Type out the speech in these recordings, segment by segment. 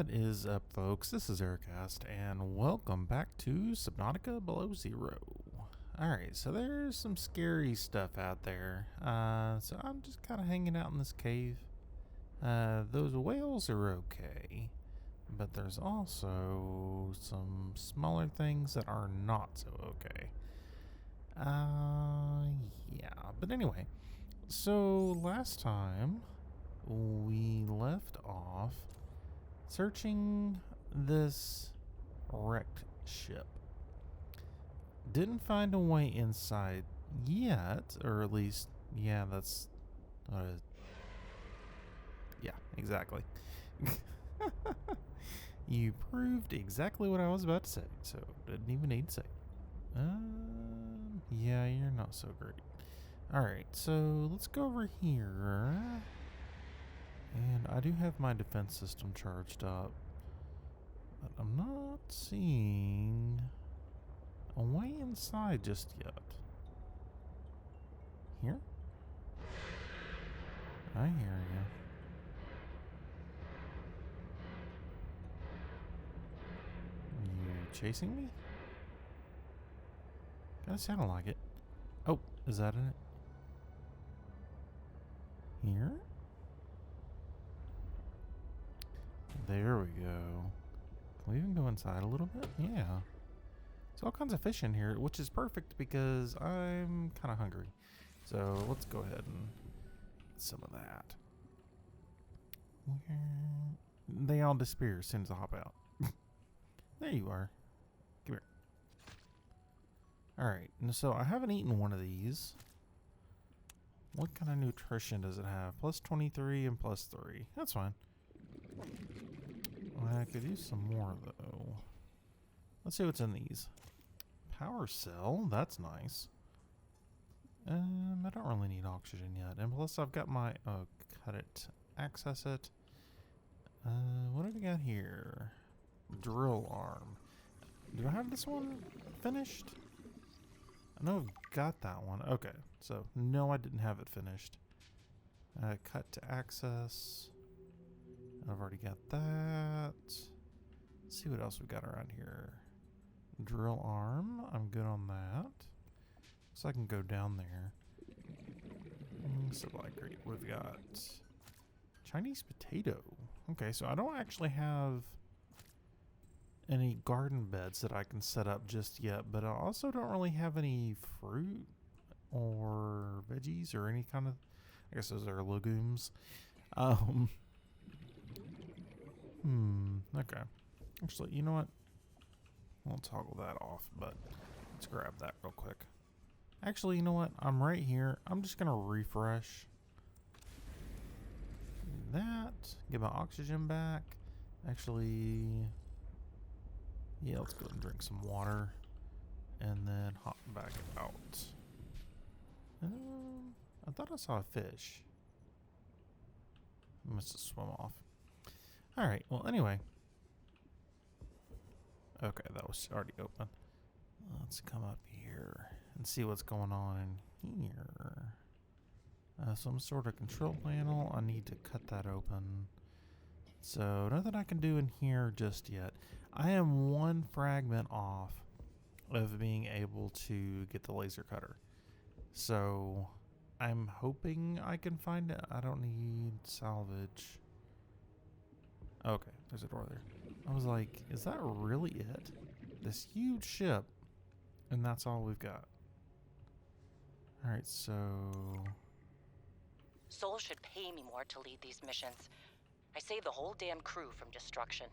What is up, folks? This is Aircast, and welcome back to Subnautica Below Zero. Alright, so there's some scary stuff out there. So I'm just kind of hanging out in this cave. Those whales are okay, but there's also some smaller things that are not so okay. Yeah, but anyway, so last time we left off searching this wrecked ship. Didn't find a way inside yet, or at least, yeah, that's, yeah, exactly. You proved exactly what I was about to say, so didn't even need to say. Yeah, you're not so great. Alright, so let's go over here. And I do have my defense system charged up, but I'm not seeing a way inside just yet. Here? I hear you. You chasing me? Kinda sounded like it. Oh, is that in it? Here? There we go. Can we even go inside a little bit? Yeah. There's all kinds of fish in here, which is perfect because I'm kind of hungry. So let's go ahead and get some of that. They all disappear as soon as I hop out. There you are. Come here. Alright, so I haven't eaten one of these. What kind of nutrition does it have? Plus 23 and plus 3. That's fine. I could use some more, though. Let's see what's in these. Power cell. That's nice. I don't really need oxygen yet. And plus, I've got my... Oh, cut it. Access it. What do we got here? Drill arm. Do I have this one finished? I know I've got that one. Okay. So, no, I didn't have it finished. Cut to access. I've already got that. Let's see what else we got around here. Drill arm. I'm good on that. So I can go down there. Supply crate. We've got Chinese potato. Okay, so I don't actually have any garden beds that I can set up just yet, but I also don't really have any fruit or veggies or any kind of, I guess those are legumes. Okay. Actually, you know what? We'll toggle that off, but let's grab that real quick. Actually, you know what? I'm right here. I'm just going to refresh. Do that. Get my oxygen back. Actually, yeah, let's go and drink some water. And then hop back out. I thought I saw a fish. I must have swum off. Alright, well, anyway. Okay, that was already open. Let's come up here and see what's going on in here. Some sort of control panel. I need to cut that open. So, nothing I can do in here just yet. I am one fragment off of being able to get the laser cutter. So, I'm hoping I can find it. I don't need salvage. Okay, there's a door there. I was like, is that really it? This huge ship, and that's all we've got. Alright, so... Sol should pay me more to lead these missions. I saved the whole damn crew from destruction.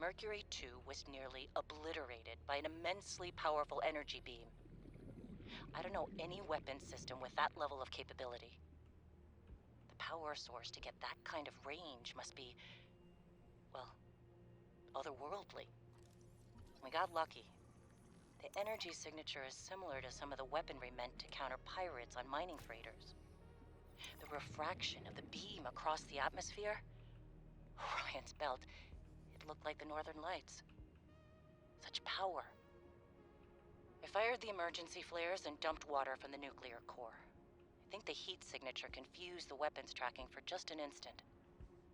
Mercury 2 was nearly obliterated by an immensely powerful energy beam. I don't know any weapon system with that level of capability. The power source to get that kind of range must be... well, otherworldly. We got lucky. The energy signature is similar to some of the weaponry meant to counter pirates on mining freighters. The refraction of the beam across the atmosphere? Orion's belt, it looked like the Northern Lights. Such power. I fired the emergency flares and dumped water from the nuclear core. I think the heat signature confused the weapons tracking for just an instant.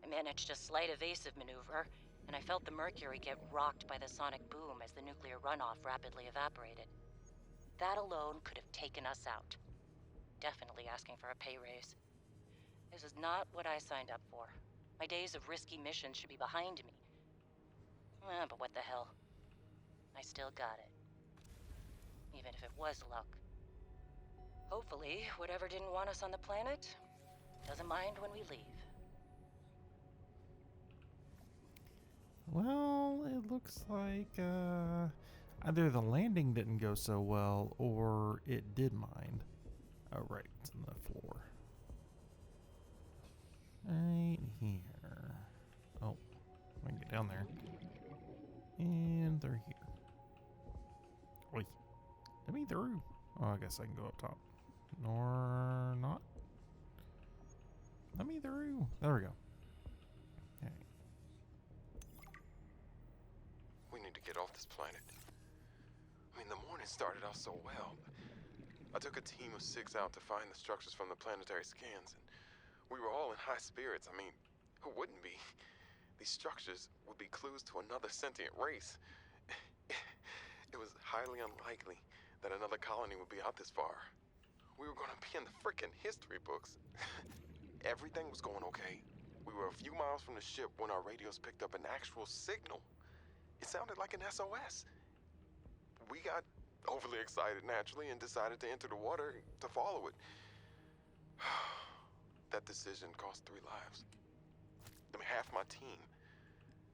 I managed a slight evasive maneuver, and I felt the Mercury get rocked by the sonic boom as the nuclear runoff rapidly evaporated. That alone could have taken us out. Definitely asking for a pay raise. This is not what I signed up for. My days of risky missions should be behind me. But what the hell? I still got it. Even if it was luck. Hopefully, whatever didn't want us on the planet doesn't mind when we leave. Well, it looks like either the landing didn't go so well or it did mind. Oh, right, it's on the floor. Right here. Oh, I can get down there. And they're here. Wait, let me through. Oh, I guess I can go up top. Nor not. Let me through. There we go. Okay. We need to get off this planet. I mean, the morning started off so well. I took a team of 6 out to find the structures from the planetary scans, and we were all in high spirits. I mean, who wouldn't be? These structures would be clues to another sentient race. It was highly unlikely that another colony would be out this far. We were gonna be in the frickin' history books. Everything was going okay. We were a few miles from the ship when our radios picked up an actual signal. It sounded like an SOS. We got overly excited naturally and decided to enter the water to follow it. That decision cost 3 lives. I mean, half my team.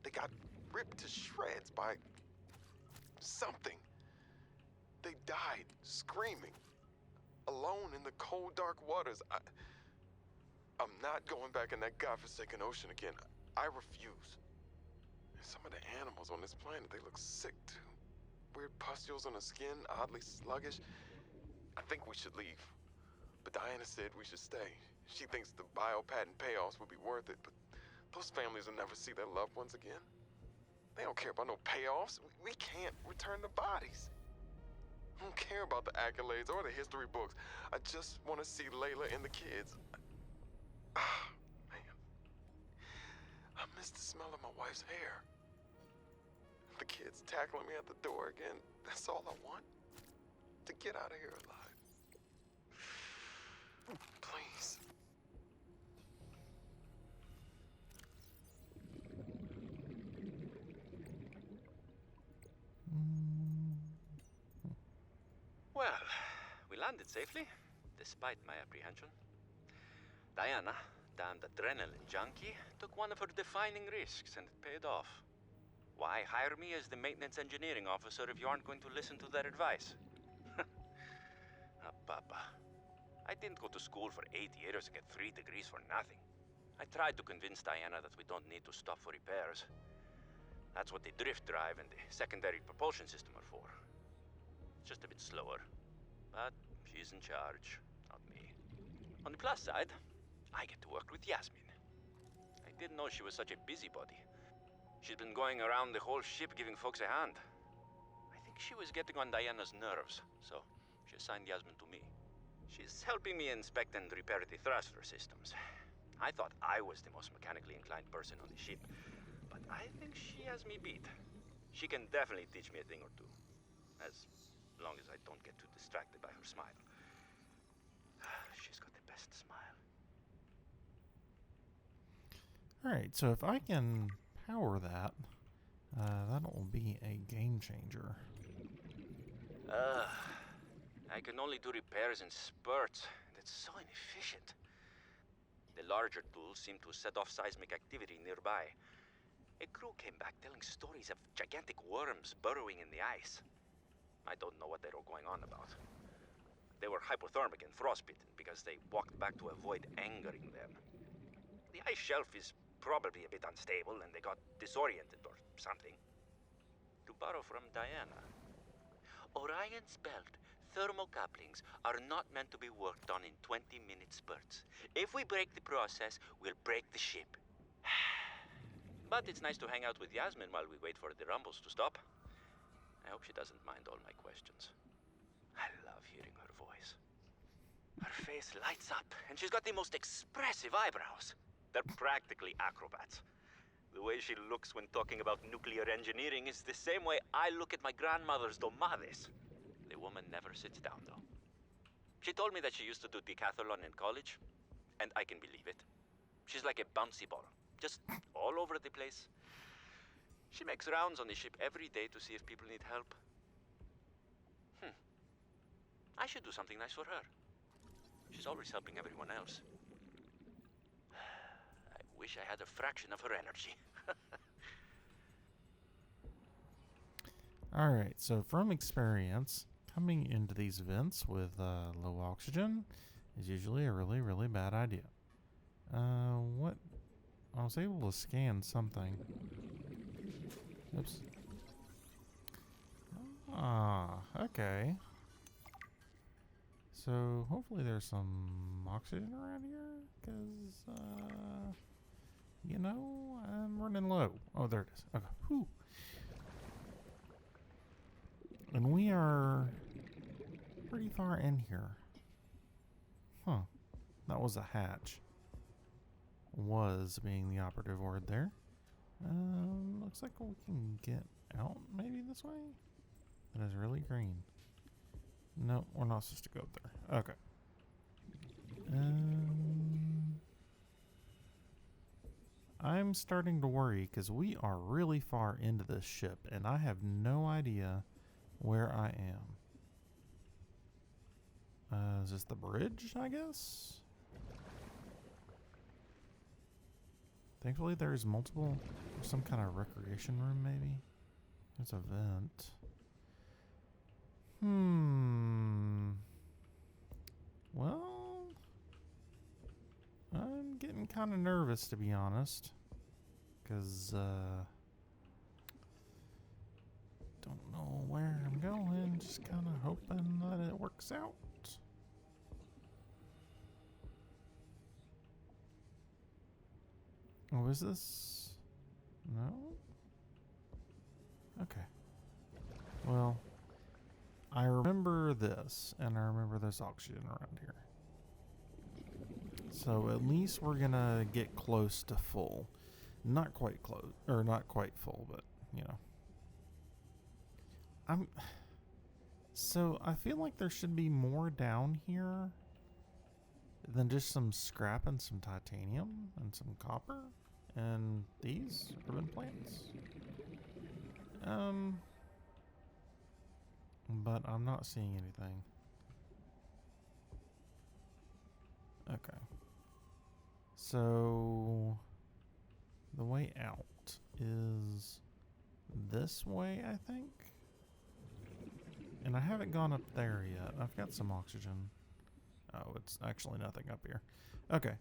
They got ripped to shreds by something. They died screaming, alone in the cold, dark waters. I'm not going back in that godforsaken ocean again. I refuse. Some of the animals on this planet, they look sick too. Weird pustules on the skin, oddly sluggish. I think we should leave. But Diana said we should stay. She thinks the bio-patent payoffs would be worth it, but those families will never see their loved ones again. They don't care about no payoffs. We can't return the bodies. I don't care about the accolades or the history books. I just want to see Layla and the kids. Man. I miss the smell of my wife's hair. The kids tackling me at the door again. That's all I want. To get out of here alive. Please. Well, we landed safely, despite my apprehension. Diana, damned adrenaline junkie, took one of her defining risks and it paid off. Why hire me as the maintenance engineering officer if you aren't going to listen to their advice? Papa. I didn't go to school for 8 years to get 3 degrees for nothing. I tried to convince Diana that we don't need to stop for repairs. That's what the drift drive and the secondary propulsion system are for. It's just a bit slower. But she's in charge, not me. On the plus side, I get to work with Yasmin. I didn't know she was such a busybody. She's been going around the whole ship giving folks a hand. I think she was getting on Diana's nerves, so she assigned Yasmin to me. She's helping me inspect and repair the thruster systems. I thought I was the most mechanically inclined person on the ship, but I think she has me beat. She can definitely teach me a thing or two, as long as I don't get too distracted by her smile. She's got the best smile. Alright, so if I can power that, that'll be a game changer. I can only do repairs in spurts, and it's so inefficient. The larger tools seem to set off seismic activity nearby. A crew came back telling stories of gigantic worms burrowing in the ice. I don't know what they were going on about. They were hypothermic and frostbitten because they walked back to avoid angering them. The ice shelf is probably a bit unstable and they got disoriented or something. To borrow from Diana, Orion's belt thermocouplings are not meant to be worked on in 20-minute spurts. If we break the process, we'll break the ship. But it's nice to hang out with Yasmin while we wait for the rumbles to stop. I hope she doesn't mind all my questions. I love hearing her voice. Her face lights up, and she's got the most expressive eyebrows. They're practically acrobats. The way she looks when talking about nuclear engineering is the same way I look at my grandmother's domades. The woman never sits down, though. She told me that she used to do decathlon in college, and I can believe it. She's like a bouncy ball, just all over the place. She makes rounds on the ship every day to see if people need help. I should do something nice for her. She's always helping everyone else. I wish I had a fraction of her energy. Alright, so from experience, coming into these vents with low oxygen is usually a really, really bad idea. What? I was able to scan something. Oops. Ah, okay. So, hopefully there's some oxygen around here, because, you know, I'm running low. Oh, there it is. Okay, whew. And we are pretty far in here. Huh. That was a hatch. Was being the operative word there. Looks like we can get out maybe this way? That is really green. No, we're not supposed to go up there. Okay. I'm starting to worry because we are really far into this ship and I have no idea where I am. Is this the bridge, I guess? Thankfully there's multiple, some kind of recreation room maybe. There's a vent. Well, I'm getting kind of nervous to be honest. Because, don't know where I'm going, just kind of hoping that it works out. Oh, is this? No? Okay. Well, I remember this, and I remember there's oxygen around here. So at least we're gonna get close to full. Not quite close, or not quite full, but, you know. So I feel like there should be more down here than just some scrap and some titanium and some copper and these urban plants. But I'm not seeing anything. Okay. So the way out is this way, I think. And I haven't gone up there yet. I've got some oxygen. Oh, it's actually nothing up here. Okay.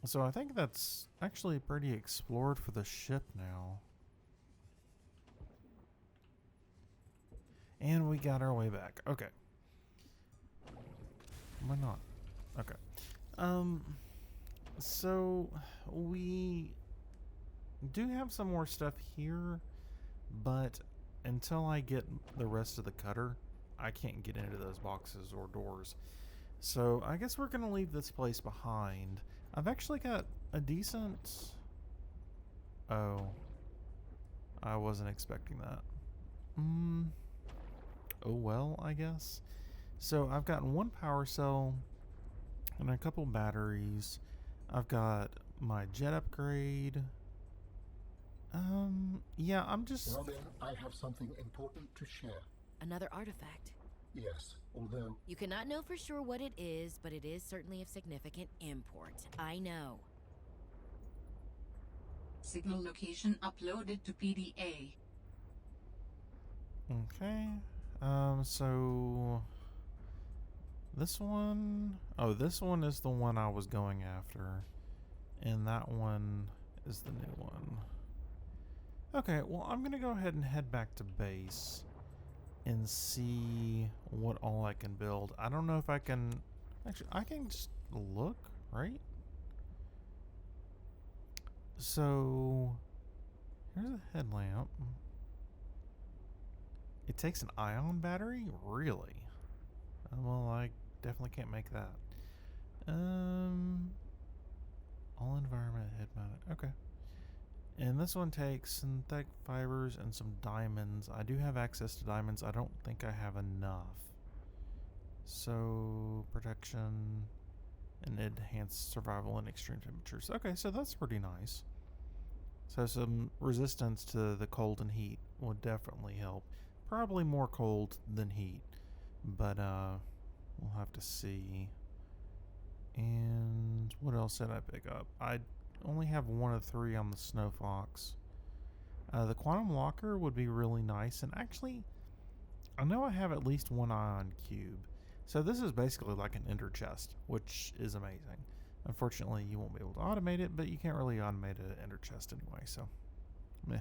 So I think that's actually pretty explored for the ship now. And we got our way back. Okay. Why not? Okay. So we do have some more stuff here, but until I get the rest of the cutter, I can't get into those boxes or doors. So I guess we're going to leave this place behind. I've actually got a decent... Oh. I wasn't expecting that. Oh well, I guess. So I've got one power cell and a couple batteries. I've got my jet upgrade. Yeah, I'm just... Robin, I have something important to share. Another artifact. Yes, although... You cannot know for sure what it is, but it is certainly of significant import. I know. Signal location uploaded to PDA. Okay. So... This one... Oh, this one is the one I was going after. And that one is the new one. Okay, well, I'm going to go ahead and head back to base and see what all I can build. I don't know if I can... Actually, I can just look, right? So, here's a headlamp. It takes an ion battery? Really? Well, I definitely can't make that. All environment head mounted. Okay. And this one takes synthetic fibers and some diamonds. I do have access to diamonds. I don't think I have enough. So, protection and enhanced survival in extreme temperatures. Okay, so that's pretty nice. So some resistance to the cold and heat would definitely help. Probably more cold than heat, but we'll have to see. And what else did I pick up? I only have 1 of 3 on the Snow Fox. The Quantum Locker would be really nice, and actually, I know I have at least 1 ion cube. So this is basically like an ender chest, which is amazing. Unfortunately, you won't be able to automate it, but you can't really automate an ender chest anyway, so meh.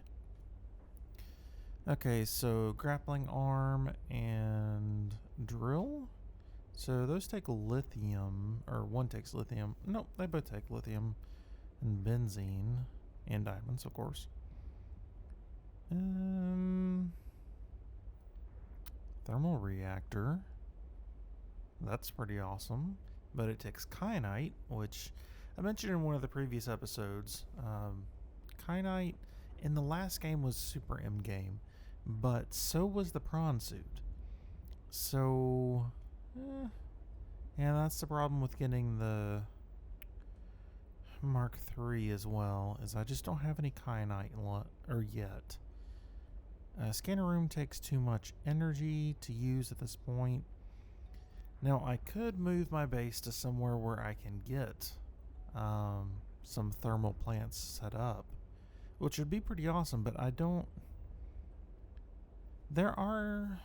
Okay, so grappling arm and drill. So those take lithium, or one takes lithium. Nope, they both take lithium and benzene and diamonds, of course. Thermal reactor. That's pretty awesome. But it takes kyanite, which I mentioned in one of the previous episodes. Kyanite in the last game was super M game, but so was the prawn suit. So, yeah, that's the problem with getting the Mark III as well, is I just don't have any kyanite yet. Scanner room takes too much energy to use at this point. Now, I could move my base to somewhere where I can get some thermal plants set up, which would be pretty awesome, but I don't... There are...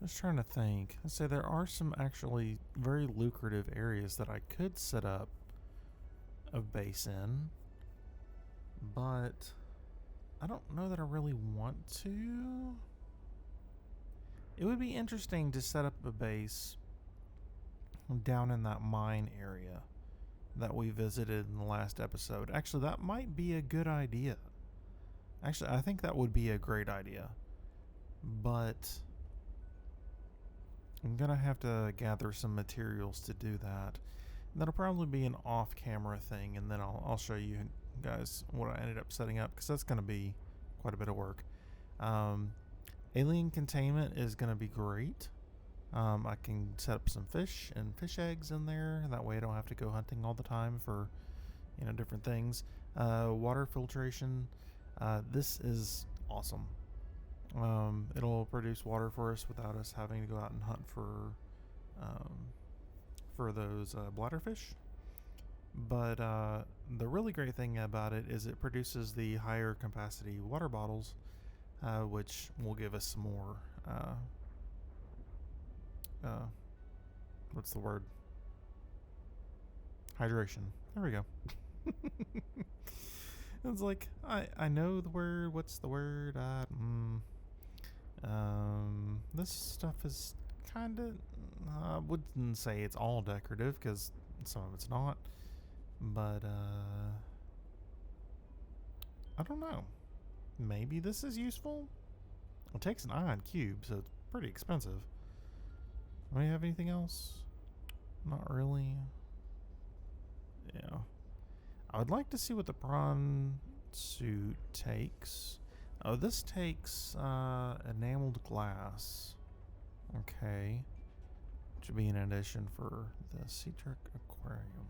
Just trying to think. Let's say there are some actually very lucrative areas that I could set up a base in, but I don't know that I really want to. It would be interesting to set up a base down in that mine area that we visited in the last episode. Actually, that might be a good idea. Actually, I think that would be a great idea. But I'm going to have to gather some materials to do that. That'll probably be an off-camera thing, and then I'll show you guys what I ended up setting up, because that's going to be quite a bit of work. Alien containment is going to be great. I can set up some fish and fish eggs in there. That way I don't have to go hunting all the time for, different things. Water filtration. This is awesome. It'll produce water for us without us having to go out and hunt for those bladderfish. But the really great thing about it is it produces the higher capacity water bottles, which will give us some more, what's the word? Hydration. There we go. It's like, I know the word. What's the word? This stuff is kind of, I wouldn't say it's all decorative, because some of it's not. But, I don't know. Maybe this is useful? It takes an ion cube, so it's pretty expensive. Do we have anything else? Not really. Yeah. I would like to see what the prawn suit takes. Oh, this takes enameled glass. Okay. Which would be an addition for the Sea Trek Aquarium.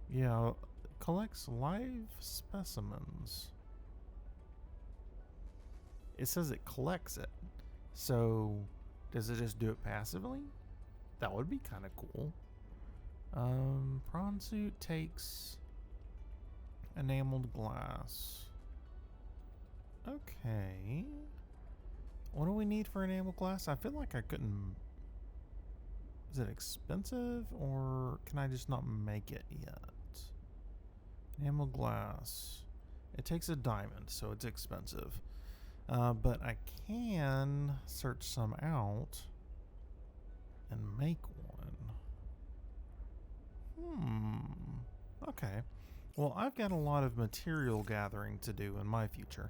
Yeah, collects live specimens. It says it collects it. So, does it just do it passively? That would be kind of cool. Prawn suit takes enameled glass. Okay. What do we need for enameled glass? I feel like I couldn't... Is it expensive, or can I just not make it yet? Enameled glass. It takes a diamond, so it's expensive. But I can search some out and make one. Okay. Well, I've got a lot of material gathering to do in my future.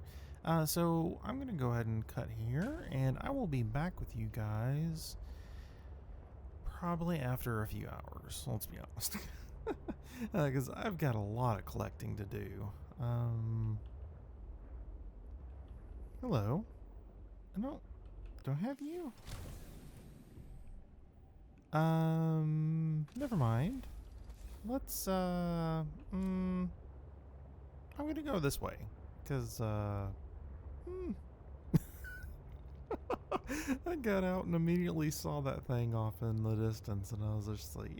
So I'm going to go ahead and cut here, and I will be back with you guys probably after a few hours, let's be honest. Because I've got a lot of collecting to do. Hello. Do I have you? Never mind. Let's, I'm gonna go this way. Because, I got out and immediately saw that thing off in the distance, and I was just like,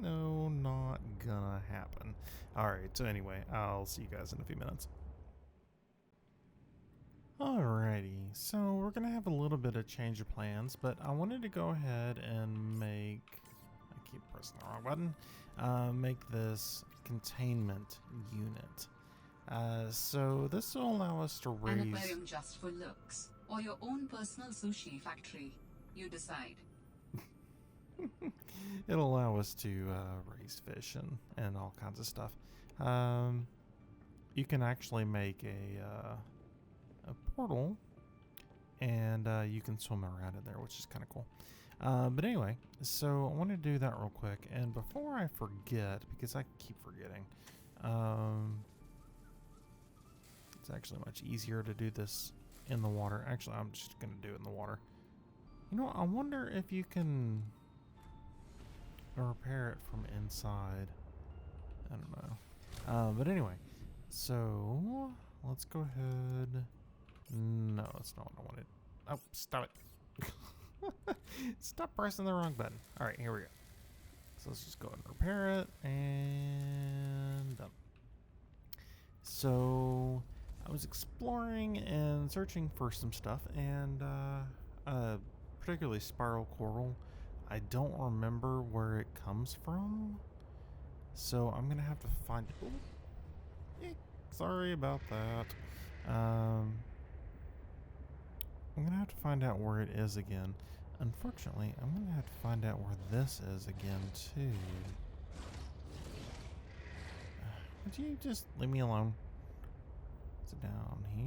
no, not gonna happen. Alright, so anyway, I'll see you guys in a few minutes. Alrighty, so we're gonna have a little bit of change of plans, but I wanted to go ahead and make, I keep pressing the wrong button, make this containment unit. So this will allow us to raise... An aquarium just for looks, or your own personal sushi factory. You decide. It'll allow us to raise fish and all kinds of stuff. You can actually make a portal, and you can swim around in there, which is kind of cool. But anyway, so I want to do that real quick, and before I forget, because I keep forgetting, it's actually much easier to do this in the water. Actually, I'm just going to do it in the water. You know, I wonder if you can repair it from inside. I don't know. But anyway, so let's go ahead. No, that's not what I wanted. Oh, stop it. Stop pressing the wrong button. All right, here we go. So let's just go ahead and repair it, and done. So I was exploring and searching for some stuff, and particularly spiral coral. I don't remember where it comes from, so I'm gonna have to find it. Sorry about that. I'm gonna have to find out where it is again. Unfortunately, I'm gonna have to find out where this is again too. Would you just leave me alone? Is it down here?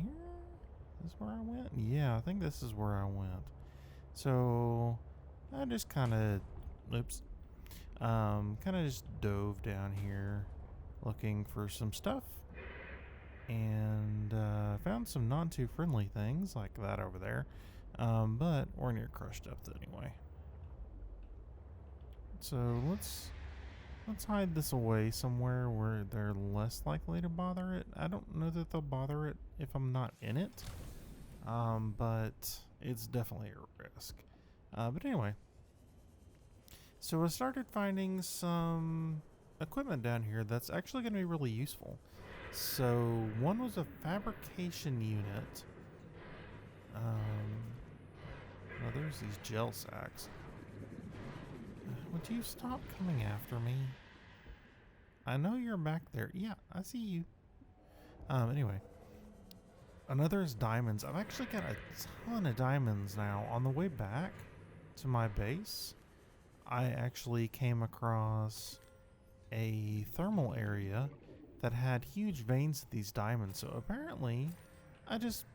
Is this where I went? Yeah, I think this is where I went. So I just kind of, kind of just dove down here looking for some stuff, and found some not too friendly things like that over there, but we're near crushed up anyway. So let's hide this away somewhere where they're less likely to bother it. I don't know that they'll bother it if I'm not in it, but it's definitely a risk. But anyway, so I started finding some equipment down here that's actually going to be really useful. So one was a fabrication unit. Oh, there's these gel sacks. Would you stop coming after me? I know you're back there. Yeah, I see you. Anyway. Another is diamonds. I've actually got a ton of diamonds now. On the way back to my base, I actually came across a thermal area that had huge veins of these diamonds. So apparently, I just,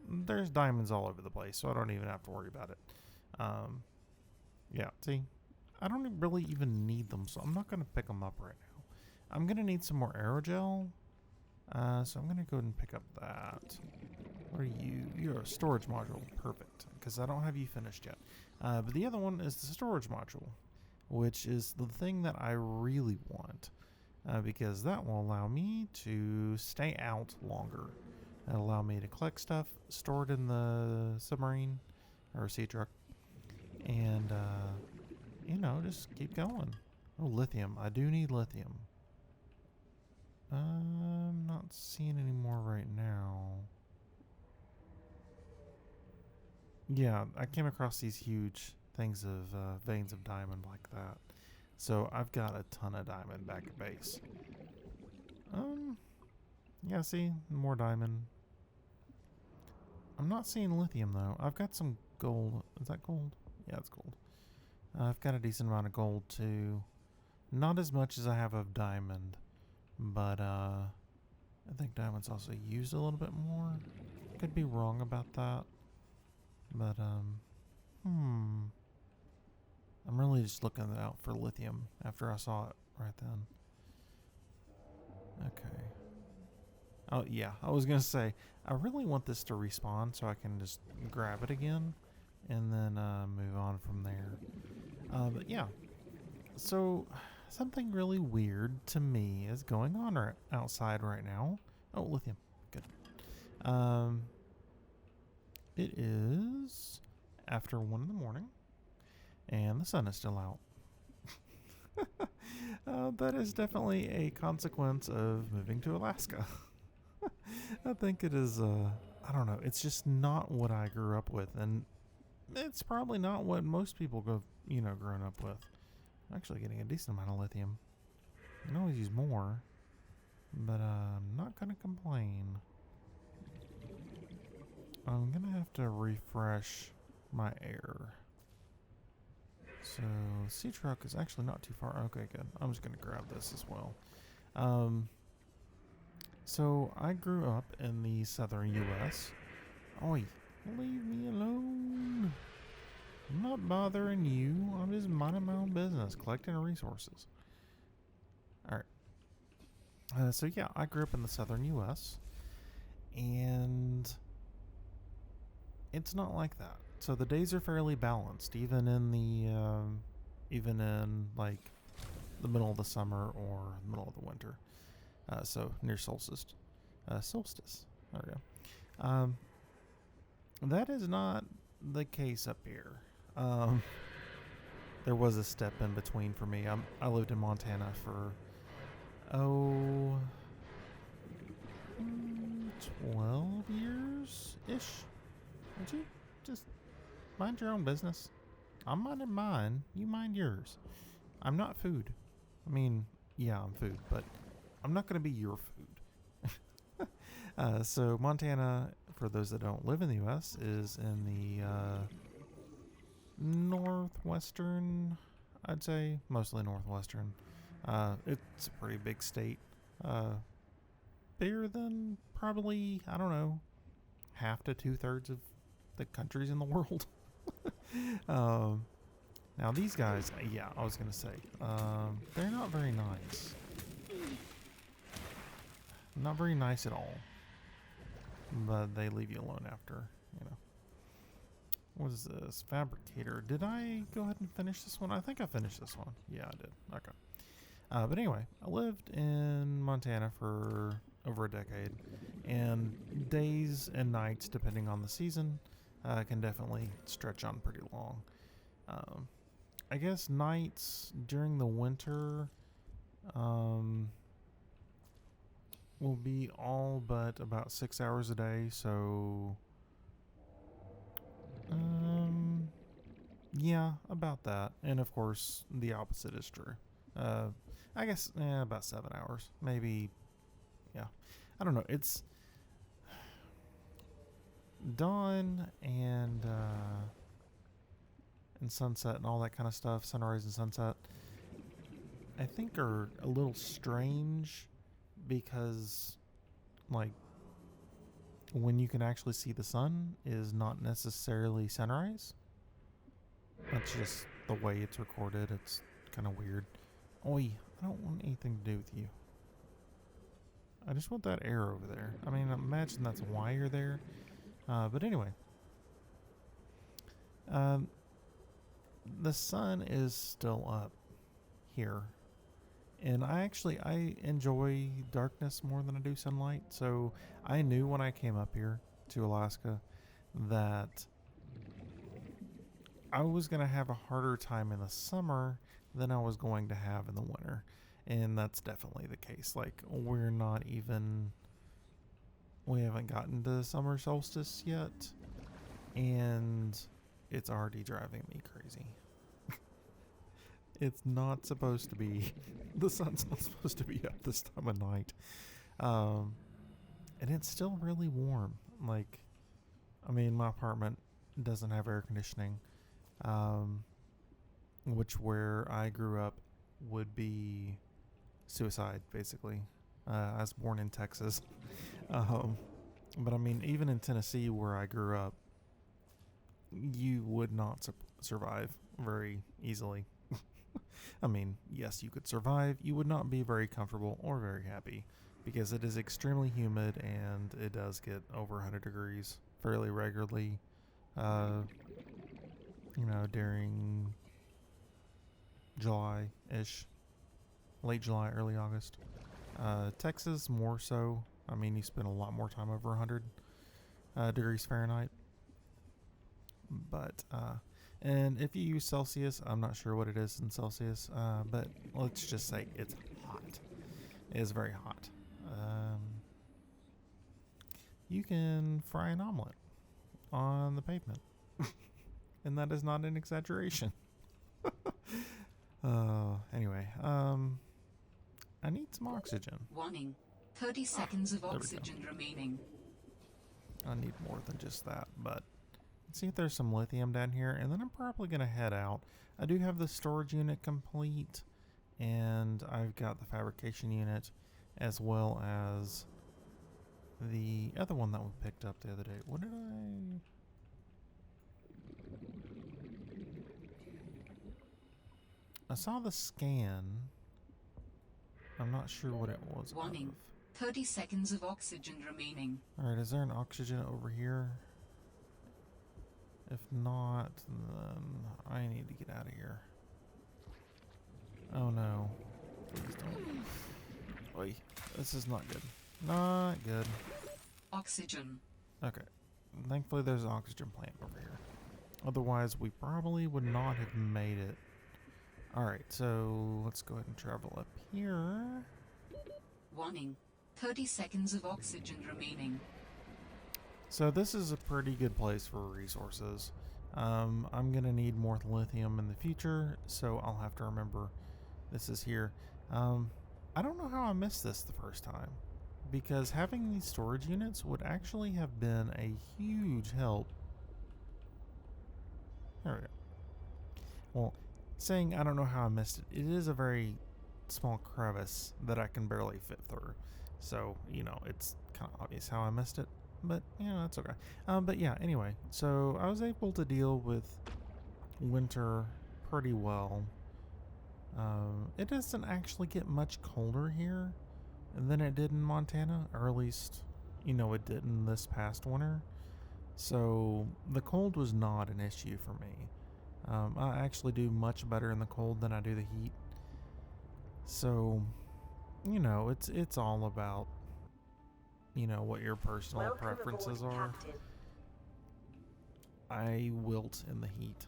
there's diamonds all over the place, so I don't even have to worry about it. Yeah, see, I don't really even need them, so I'm not going to pick them up right now. I'm going to need some more aerogel, so I'm going to go ahead and pick up that. What are you? You're a storage module. Perfect, because I don't have you finished yet. But the other one is the storage module, which is the thing that I really want, because that will allow me to stay out longer. It'll allow me to collect stuff, store it in the submarine or sea truck, and just keep going. Oh, lithium. I do need lithium. I'm not seeing any more right now. Yeah, I came across these huge things of veins of diamond like that. So I've got a ton of diamond back at base. Yeah, see, more diamond. I'm not seeing lithium though. I've got some gold. Is that gold? Yeah, it's gold. I've got a decent amount of gold too. Not as much as I have of diamond, but I think diamond's also used a little bit more. Could be wrong about that, but I'm really just looking out for lithium after I saw it right then. Okay. Oh, yeah. I was going to say, I really want this to respawn so I can just grab it again and then move on from there. But yeah. So, something really weird to me is going on outside right now. Oh, lithium. Good. It is after 1 in the morning, and the sun is still out. That is definitely a consequence of moving to Alaska. I think it is, I don't know, it's just not what I grew up with, and it's probably not what most people grown up with. I'm actually getting a decent amount of lithium. I can always use more, but I'm not going to complain. I'm going to have to refresh my air. So, sea truck is actually not too far. Okay, good. I'm just going to grab this as well. So, I grew up in the southern U.S. Oi, leave me alone. I'm not bothering you. I'm just minding my own business, collecting resources. Alright. So, yeah, I grew up in the southern U.S. And it's not like that. So the days are fairly balanced, even in like the middle of the summer or the middle of the winter. So near solstice. Solstice. There we go. That is not the case up here. There was a step in between for me. I lived in Montana for 12 years ish. Would you just mind your own business? I'm minding mine. You mind yours. I'm not food. I mean, yeah, I'm food, but I'm not going to be your food. So Montana, for those that don't live in the U.S., is in the northwestern, I'd say, mostly northwestern. It's a pretty big state. Bigger than probably, I don't know, half to 2/3 of the countries in the world. Now these guys, yeah, I was gonna say, they're not very nice. Not very nice at all. But they leave you alone after, What is this? Fabricator. Did I go ahead and finish this one? I think I finished this one. Yeah, I did. Okay. But anyway, I lived in Montana for over a decade, and days and nights, depending on the season, can definitely stretch on pretty long. I guess nights during the winter will be all but about 6 hours a day, so yeah, about that. And of course, the opposite is true. I guess about 7 hours, maybe. Yeah, I don't know. It's dawn and sunset and all that kind of stuff. Sunrise and sunset, I think, are a little strange because, like, when you can actually see the sun is not necessarily sunrise. That's just the way it's recorded. It's kind of weird. Oi, I don't want anything to do with you. I just want that air over there. I mean, imagine that's why you're there. But anyway. The sun is still up here. And I enjoy darkness more than I do sunlight. So I knew when I came up here to Alaska that I was going to have a harder time in the summer than I was going to have in the winter. And that's definitely the case. Like, we haven't gotten to summer solstice yet. And it's already driving me crazy. It's not supposed to be, the sun's not supposed to be up this time of night. And it's still really warm. Like, I mean, my apartment doesn't have air conditioning, which where I grew up would be suicide, basically. I was born in Texas. But I mean, even in Tennessee where I grew up, you would not survive very easily. I mean, yes, you could survive. You would not be very comfortable or very happy because it is extremely humid and it does get over 100 degrees fairly regularly. During July-ish, late July, early August. Texas more so. I mean, you spend a lot more time over 100 degrees Fahrenheit. But and if you use Celsius, I'm not sure what it is in Celsius, but let's just say it's hot. It is very hot. You can fry an omelet on the pavement, and that is not an exaggeration. Anyway, I need some oxygen. Warning. 30 seconds of There we go. oxygen remaining. I need more than just that, but let's see if there's some lithium down here, and then I'm probably going to head out. I do have the storage unit complete, and I've got the fabrication unit, as well as the other one that we picked up the other day. What did I saw the scan. I'm not sure what it was. Warning. 30 seconds of oxygen remaining. Alright, is there an oxygen over here? If not, then I need to get out of here. Oh no. Please don't. Oy, this is not good. Not good. Oxygen. Okay. Thankfully there's an oxygen plant over here. Otherwise, we probably would not have made it. Alright, so let's go ahead and travel up here. Warning. 30 seconds of oxygen remaining. So this is a pretty good place for resources. I'm going to need more lithium in the future, so I'll have to remember this is here. I don't know how I missed this the first time, because having these storage units would actually have been a huge help. There we go. Well, saying I don't know how I missed it, it is a very small crevice that I can barely fit through. So, it's kind of obvious how I missed it, but, that's okay. But yeah, anyway, so I was able to deal with winter pretty well. It doesn't actually get much colder here than it did in Montana, or at least, it didn't this past winter. So the cold was not an issue for me. I actually do much better in the cold than I do the heat. So, it's all about, what your personal preferences are. I wilt in the heat,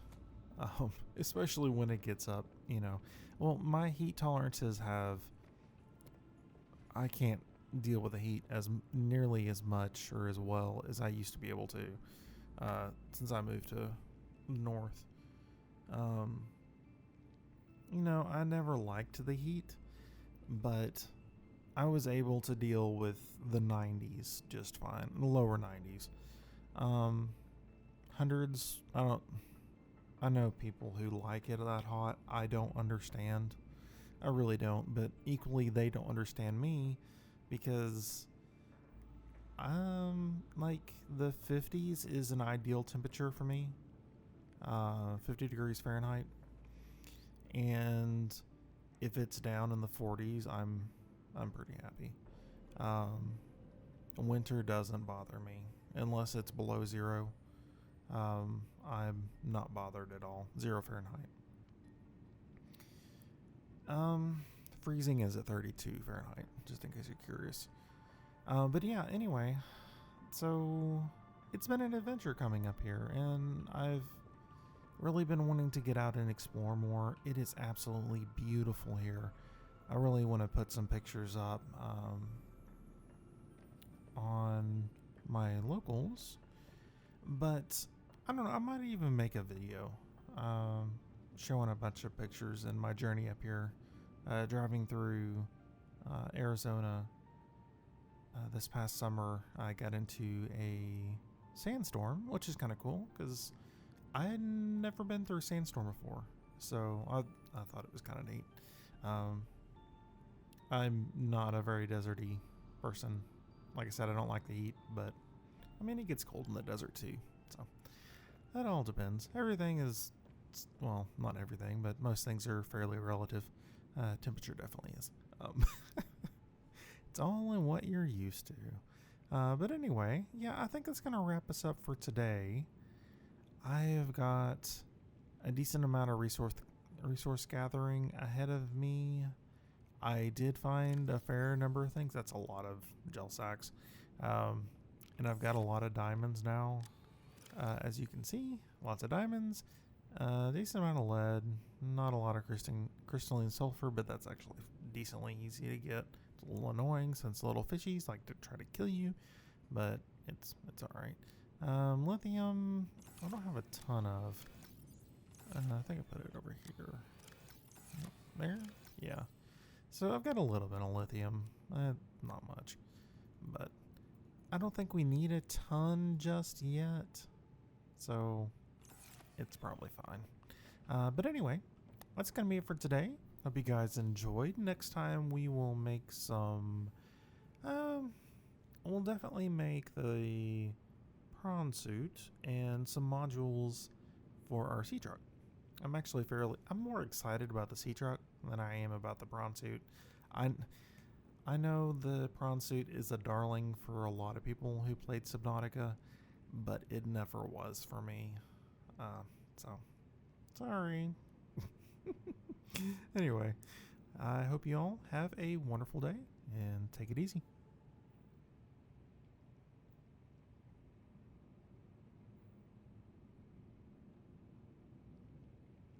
especially when it gets up, Well, my heat tolerances I can't deal with the heat as nearly as much or as well as I used to be able to, since I moved to north. I never liked the heat, but I was able to deal with the 90s just fine, the lower 90s. Hundreds, I know people who like it that hot. I don't understand. I really don't, but equally they don't understand me because like the 50s is an ideal temperature for me. 50 degrees Fahrenheit. And if it's down in the 40s, I'm pretty happy. Winter doesn't bother me unless it's below 0. I'm not bothered at all. 0 Fahrenheit. Freezing is at 32 Fahrenheit, just in case you're curious. But yeah, anyway, so it's been an adventure coming up here, and I've really been wanting to get out and explore more. It is absolutely beautiful here. I really want to put some pictures up on my locals, but I don't know, I might even make a video showing a bunch of pictures in my journey up here, driving through Arizona. This past summer I got into a sandstorm, which is kind of cool because I had never been through a sandstorm before, so I thought it was kind of neat. I'm not a very deserty person. Like I said, I don't like the heat, but I mean, it gets cold in the desert too. So, That all depends. Everything is, well, not everything, but most things are fairly relative. Temperature definitely is. It's all in what you're used to. But anyway, yeah, I think that's going to wrap us up for today. I have got a decent amount of resource gathering ahead of me. I did find a fair number of things. That's a lot of gel sacks. And I've got a lot of diamonds now. As you can see, lots of diamonds. Decent amount of lead. Not a lot of crystalline sulfur, but that's actually decently easy to get. It's a little annoying since little fishies like to try to kill you, but it's alright. Lithium, I don't have a ton of. I think I put it over here. There? Yeah. So I've got a little bit of lithium. Not much. But I don't think we need a ton just yet. So it's probably fine. But anyway, that's going to be it for today. Hope you guys enjoyed. Next time we will make some... we'll definitely make the prawn suit and some modules for our sea truck. I'm more excited about the sea truck than I am about the prawn suit. I know the prawn suit is a darling for a lot of people who played Subnautica, but it never was for me. So, sorry. Anyway, I hope you all have a wonderful day and take it easy.